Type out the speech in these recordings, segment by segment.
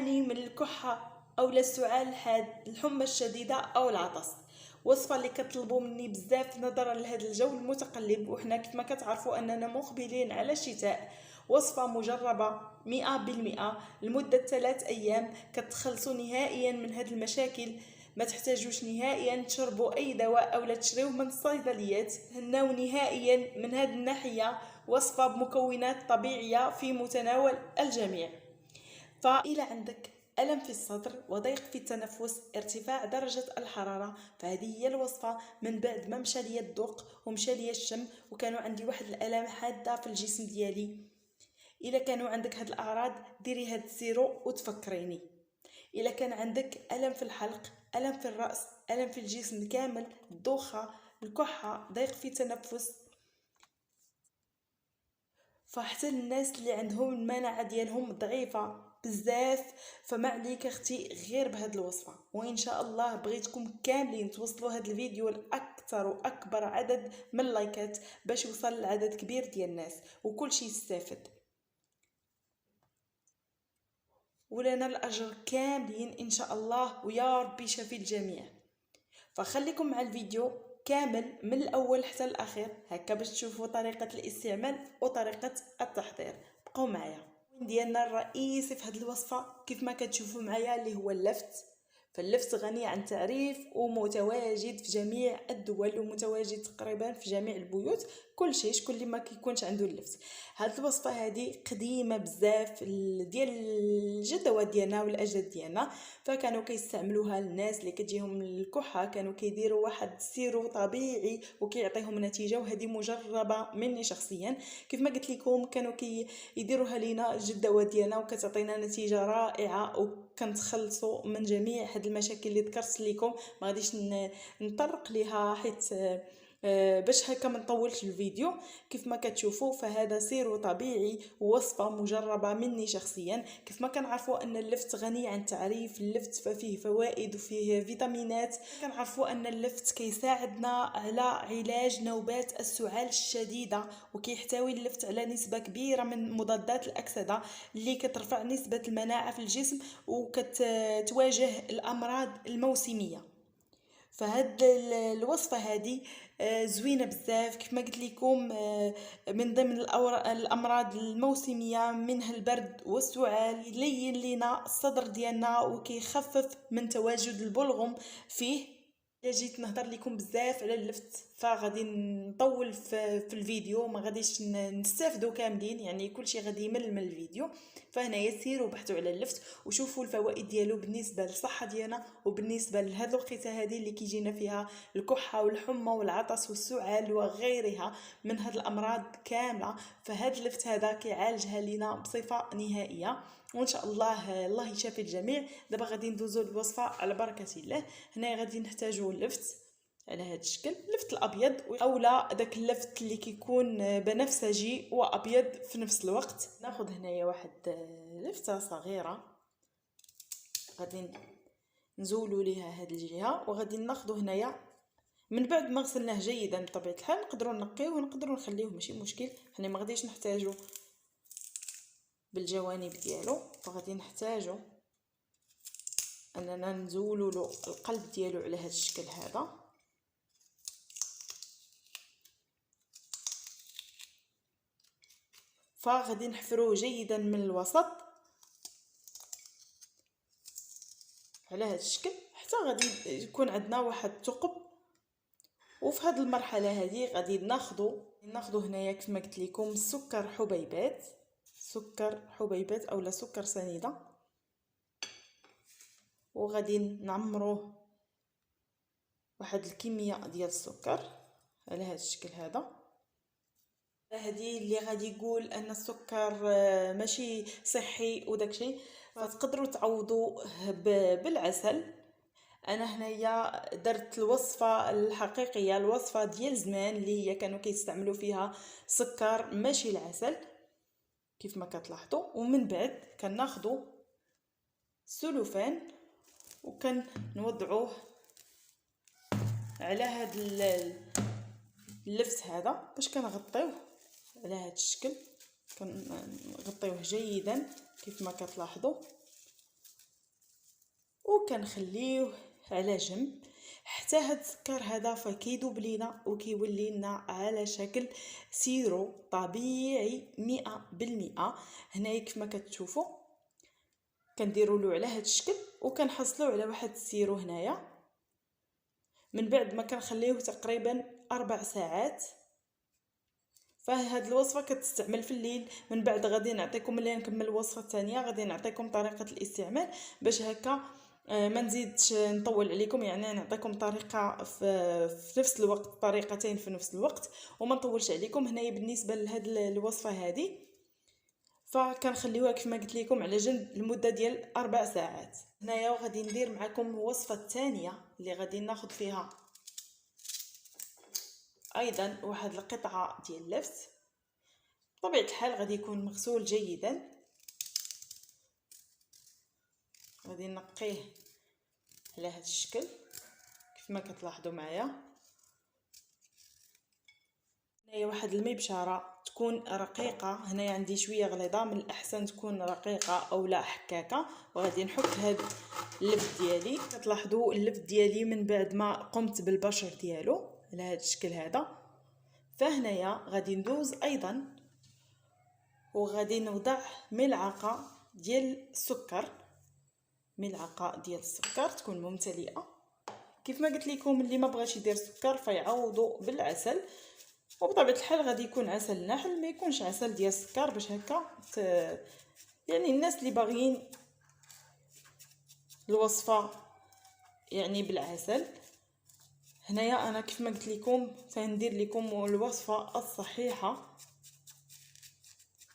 تعاني من الكحة أو السعال الحاد، الحمى الشديدة أو العطس. وصفة اللي كطلبوا مني بزاف نظرا لهذا الجو المتقلب، وحنا كيف ما كتعرفوا أننا مقبلين على الشتاء. وصفة مجربة 100% لمدة 3 أيام كتخلصوا نهائيا من هذه المشاكل. ما تحتاجوش نهائيا تشربوا أي دواء أو لا تشريوه من الصيدليات. هناو نهائيا من هذه الناحية. وصفة بمكونات طبيعية في متناول الجميع. فإذا عندك ألم في الصدر وضيق في التنفس، ارتفاع درجة الحرارة، فهذه هي الوصفة. من بعد ما مشى لي الذوق ومشى لي الشم وكانوا عندي واحد الآلام حادة في الجسم ديالي، إلا كانوا عندك هاد الأعراض ديري هاد السيرو وتفكريني. إلا كان عندك ألم في الحلق، ألم في الرأس، ألم في الجسم كامل، الدوخة، الكحة، ضيق في التنفس، فحتى الناس اللي عندهم المناعه ديالهم ضعيفه بزاف، فما عليك اختي غير بهاد الوصفه. وان شاء الله بغيتكم كاملين توصلوا هاد الفيديو لاكثر واكبر عدد من اللايكات باش يوصل لعدد كبير ديال الناس وكل شيء يستافد، ولنا الاجر كاملين ان شاء الله، ويا ربي شافي الجميع. فخليكم مع الفيديو كامل من الاول حتى الاخير هكا باش تشوفوا طريقه الاستعمال وطريقه التحضير. بقوا معايا. ديالنا الرئيسي في هذه الوصفه كيف ما كتشوفوا معايا اللي هو اللفت. فاللفت غني عن تعريف ومتواجد في جميع الدول ومتواجد تقريبا في جميع البيوت. كل شيء شكون اللي ما كيكونش عنده اللفت. هاد الوصفه هذه قديمه بزاف ديال الجدوات ديالنا والاجداد ديالنا، فكانوا كيستعملوها الناس اللي كتجيهم الكحه، كانوا كيديروا واحد السيرو طبيعي وكيعطيهم نتيجه. وهذه مجربه مني شخصيا، كيف ما قلت لكم كانوا يديروها لينا الجدوات ديالنا وكتعطينا نتيجه رائعه وكنتخلصوا من جميع هاد المشاكل اللي ذكرت لكم. ما غاديش نطرق ليها حيت باش هكا ما نطولش الفيديو. كيف ما كتشوفوا فهذا سيرو طبيعي، وصفه مجربه مني شخصيا. كيف ما كنعرفوا ان اللفت غني عن تعريف، اللفت فيه فوائد وفيه فيتامينات. كنعرفوا ان اللفت كيساعدنا على علاج نوبات السعال الشديده، وكيحتوي اللفت على نسبه كبيره من مضادات الاكسده اللي كترفع نسبه المناعه في الجسم وكتواجه الامراض الموسميه. فهاد الوصفه هذه زوينه بزاف. كيف ما قلت لكم من ضمن الامراض الموسميه منها البرد والسعال، يلين لينا الصدر ديالنا وكيخفف من تواجد البلغم فيه. جيت نهضر لكم بزاف على اللفت فغادي نطول في الفيديو، ما غاديش نستافدوا كاملين، يعني كلشي غادي يمل من الفيديو. فهنايا سيروا بحثوا على اللفت وشوفوا الفوائد ديالو بالنسبه للصحه ديالنا وبالنسبه لهاد الوقيته هذه اللي كيجينا فيها الكحه والحمى والعطس والسعال وغيرها من هاد الامراض كامله. فهاد اللفت هذا كيعالجها لينا بصفه نهائيه، وان شاء الله الله يشافي الجميع. دابا غادي ندوزو للوصفه على بركه الله. هنا غادي نحتاجو اللفت على هذا الشكل، اللفت الابيض اولا داك اللفت اللي كيكون بنفسجي وابيض في نفس الوقت. ناخذ هنايا واحد لفته صغيره، غادي نزولوا ليها هذه الجهه، وغادي ناخذوا هنايا من بعد ما غسلناه جيدا بطبيعه الحال نقدروا نقيوه ونقدروا نخليوه ماشي مشكل. حنا ما غاديش نحتاجو بالجوانب ديالو، فغادي نحتاجو اننا نزولوا له القلب ديالو على هذا الشكل هذا. فغادي نحفروه جيدا من الوسط على هذا الشكل حتى غادي يكون عندنا واحد الثقب. وفي هذه المرحله هذه غادي ناخذوا هنايا كيف ما قلت لكم سكر حبيبات اولا سكر سنيده، وغادي نعمروه واحد الكميه ديال السكر على هذا الشكل هذا. هذه اللي غادي يقول ان السكر ماشي صحي وداكشي، فتقدروا تعوضوا بالعسل. انا هنايا درت الوصفه الحقيقيه، الوصفه ديال زمان اللي هي كانوا كيستعملوا فيها سكر ماشي العسل كيف ما كتلاحظوا. ومن بعد كناخذوا السلوفان وكنوضعوه على هذا اللفت هذا باش كنغطيوه على هذا الشكل. كنغطيوه جيدا كيف ما كتلاحظوا. وكنخليوه على جنب حتى هاد السكر هذا فكيدوب لينا وكيولي لنا على شكل سيرو طبيعي 100%. هنايا كما كتشوفوا كنديروا له على هاد الشكل وكنحصلوا على واحد السيرو هنايا. من بعد ما كنخليوه تقريبا 4 ساعات. فهاد الوصفه كتستعمل في الليل. من بعد غادي نعطيكم ملي نكمل الوصفه الثانيه غادي نعطيكم طريقه الاستعمال باش هكا ما نزيدش نطول عليكم، يعني نعطيكم طريقه في نفس الوقت، طريقتين في نفس الوقت وما نطولش عليكم. هنايا بالنسبه لهاد الوصفه هذه فكنخليوها كما قلت لكم على جنب لمده ديال 4 ساعات. هنايا غادي ندير معكم الوصفه الثانيه اللي غادي ناخذ فيها ايضا واحد القطعه ديال اللفت. بطبيعه الحال غادي يكون مغسول جيدا. غادي نقيه على هذا الشكل كما كتلاحظوا معايا. هنايا واحد المبشره تكون رقيقه، هنايا عندي شويه غليظه، من الاحسن تكون رقيقه او لا حكاكه. وغادي نحط هذا اللفت ديالي. كتلاحظوا اللفت ديالي من بعد ما قمت بالبشر ديالو على هذا الشكل هذا. فهنايا غادي ندوز ايضا وغادي نوضع ملعقه ديال السكر، ملعقه ديال السكر تكون ممتلئه. كيف ما قلت لكم اللي ما بغاش يدير سكر فيعوضوا بالعسل، وبطبيعه الحال غادي يكون عسل نحل ما يكونش عسل ديال السكر باش هكا يعني الناس اللي باغيين الوصفه يعني بالعسل. هنايا انا كيف ما قلت لكم سندير لكم الوصفه الصحيحه.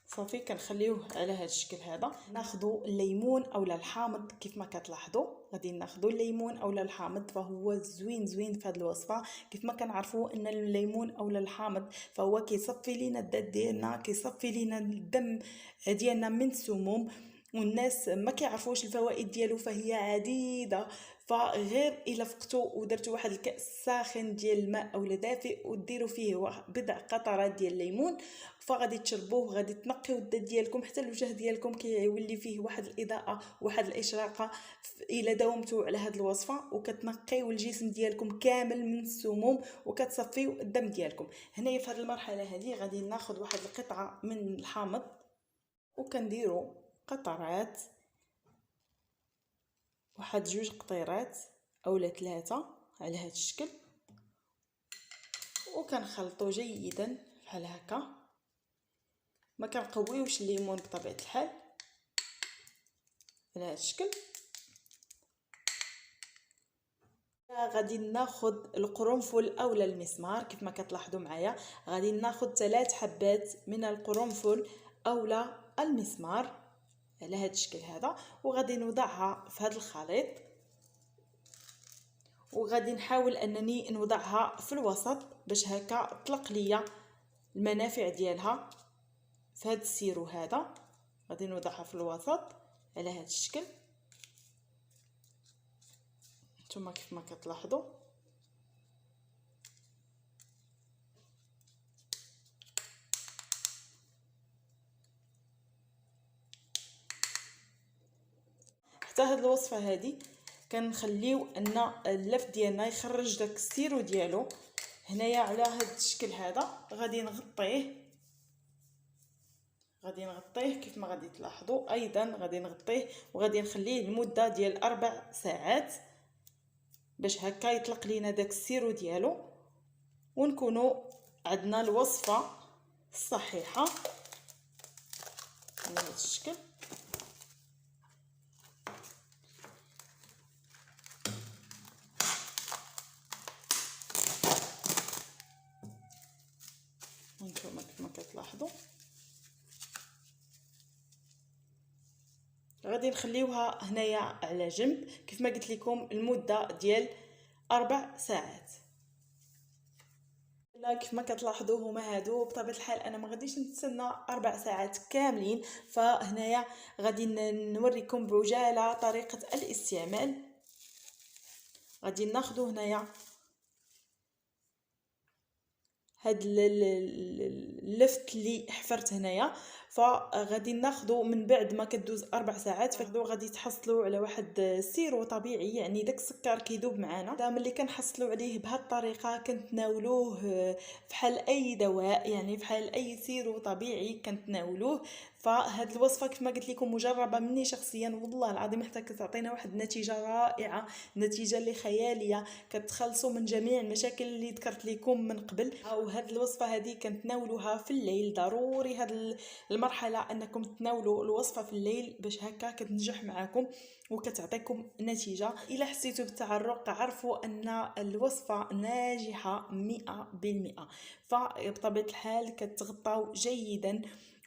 صافي كنخليوه على هذا الشكل هذا. ناخذوا الليمون اولا الحامض كيف ما كتلاحظوا، غادي ناخذوا الليمون اولا الحامض فهو زوين في هذه الوصفه. كيف ما كنعرفوا ان الليمون اولا الحامض فهو كيصفي لينا الذات ديالنا، كيصفي لينا الدم ديالنا من السموم، والناس ما كيعرفوش الفوائد ديالو فهي عديده. فغير الا فقتوا ودرتوا واحد الكاس ساخن ديال الماء اولا دافئ وديروا فيه بضع قطرات ديال الليمون فغادي تشربوه، غادي تنقيو الذات ديالكم حتى الوجه ديالكم كيولي فيه واحد الاضاءه واحد الاشراقه الا داومتوا على هذه الوصفه، وكتنقيو الجسم ديالكم كامل من السموم وكتصفيو الدم ديالكم. هنايا في هذه المرحله هذه غادي ناخذ واحد القطعه من الحامض وكنديروا قطرات، واحد 2 قطيرات اولا 3 على هذا الشكل، وكنخلطوا جيدا بحال هكا. ما كنقويوش الليمون بطبيعه الحال على هذا الشكل. غادي ناخذ القرنفل اولا المسمار كيف ما كتلاحظوا معايا. غادي ناخذ 3 حبات من القرنفل اولا المسمار على هذا الشكل هذا، وغادي نوضعها في هذا الخليط، وغادي نحاول انني نوضعها في الوسط باش هكا طلق ليا المنافع ديالها في هذا السيرو هذا. غادي نوضعها في الوسط على هذا الشكل نتوما كيف ما كتلاحظوا. حتى هاد الوصفه هذه كنخليو ان اللف ديالنا يخرج داك السيرو ديالو. هنايا على هاد الشكل هذا غادي نغطيه كيف ما غادي تلاحظوا. ايضا غادي نغطيه وغادي نخليه لمده ديال 4 ساعات باش هكا يطلق لينا داك السيرو ديالو ونكونوا عندنا الوصفه الصحيحه على هذا الشكل. وانتم كيف ما كتلاحظوا غادي نخليوها هنايا على جنب كيف ما قلت لكم المده ديال 4 ساعات. كيف ما كتلاحظوا هما هادو بطبيعه الحال انا ما غاديش نتسنى 4 ساعات كاملين. فهنايا غادي نوريكم بعجاله طريقه الاستعمال. غادي ناخذوا هنايا هاد اللفت اللي حفرت هنايا فغادي ناخذوا من بعد ما كدوز 4 ساعات فكدو غادي تحصلوا على واحد السيرو طبيعي، يعني داك السكر كيذوب معنا. دا ملي كنحصلوا عليه بهذه الطريقه كنتناولوه بحال اي دواء، يعني بحال اي سيرو طبيعي كنتناولوه. فهاد الوصفه كما قلت لكم مجربه مني شخصيا، والله العظيم حتى كتعطينا واحد النتيجه رائعه، نتيجه اللي خياليه، كتخلصوا من جميع المشاكل اللي ذكرت لكم من قبل. وهاد الوصفه هذه كنتناولوها في الليل، ضروري هاد المرحله انكم تناولوا الوصفه في الليل باش هكا كتنجح معكم وكتعطيكم نتيجه. الا حسيتوا بالتعرق عرفوا ان الوصفه ناجحه 100%. فبطبيعه الحال كتغطاو جيدا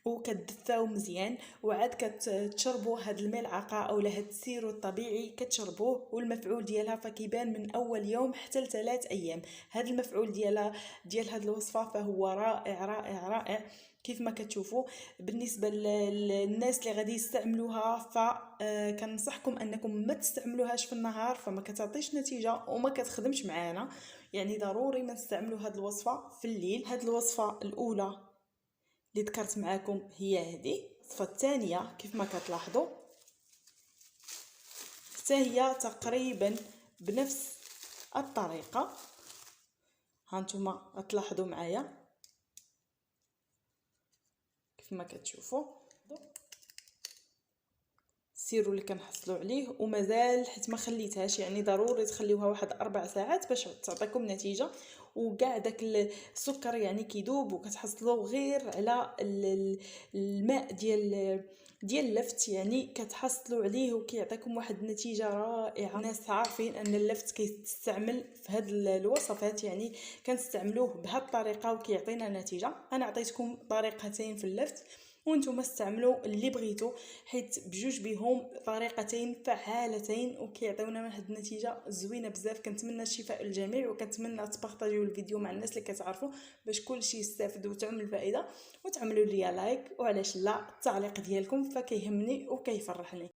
وكتدفاو مزيان، وعاد كتشربوا هاد الملعقه اولا هاد السيرو الطبيعي كتشربوه، والمفعول ديالها فكيبان من اول يوم حتى ل3 ايام. هاد المفعول ديال هاد الوصفه فهو رائع رائع رائع كيف ما كتشوفوا. بالنسبه للناس اللي غادي يستعملوها فكنصحكم انكم ما تستعملوهاش في النهار، فما كتعطيش نتيجه وما كتخدمش معانا، يعني ضروري ما نستعملوا هاد الوصفه في الليل. هاد الوصفه الاولى اللي ذكرت معكم هي هذه. الوصفه الثانيه كيف ما كتلاحظوا حتى هي تقريبا بنفس الطريقه، هانتوما غتلاحظوا معايا كيف ما كتشوفوا السيرو اللي كنحصلوا عليه ومازال حيت ما خليتهاش، يعني ضروري تخليوها واحد 4 ساعات باش تعطيكم نتيجه. وكاع داك السكر يعني كيذوب وكتحصلوا غير على الماء ديال اللفت، يعني كتحصلوا عليه وكيعطيكم واحد النتيجه رائعه. الناس عارفين ان اللفت كيستعمل في هاد الوصفات، يعني كنستعملوه بهذه الطريقه وكيعطينا نتيجه. انا عطيتكم طريقتين في اللفت وانتم استعملوا اللي بغيتو، حيت بجوج بهم طريقتين فعالتين وكيعطيونا واحد النتيجه زوينه بزاف. كنتمنى الشفاء للجميع، وكنتمنى تبارطاجيو الفيديو مع الناس اللي كتعرفوا باش كلشي يستافد وتعمل فائده، وتعملوا لي لايك وعلاش لا التعليق ديالكم فكيهمني وكيفرحني.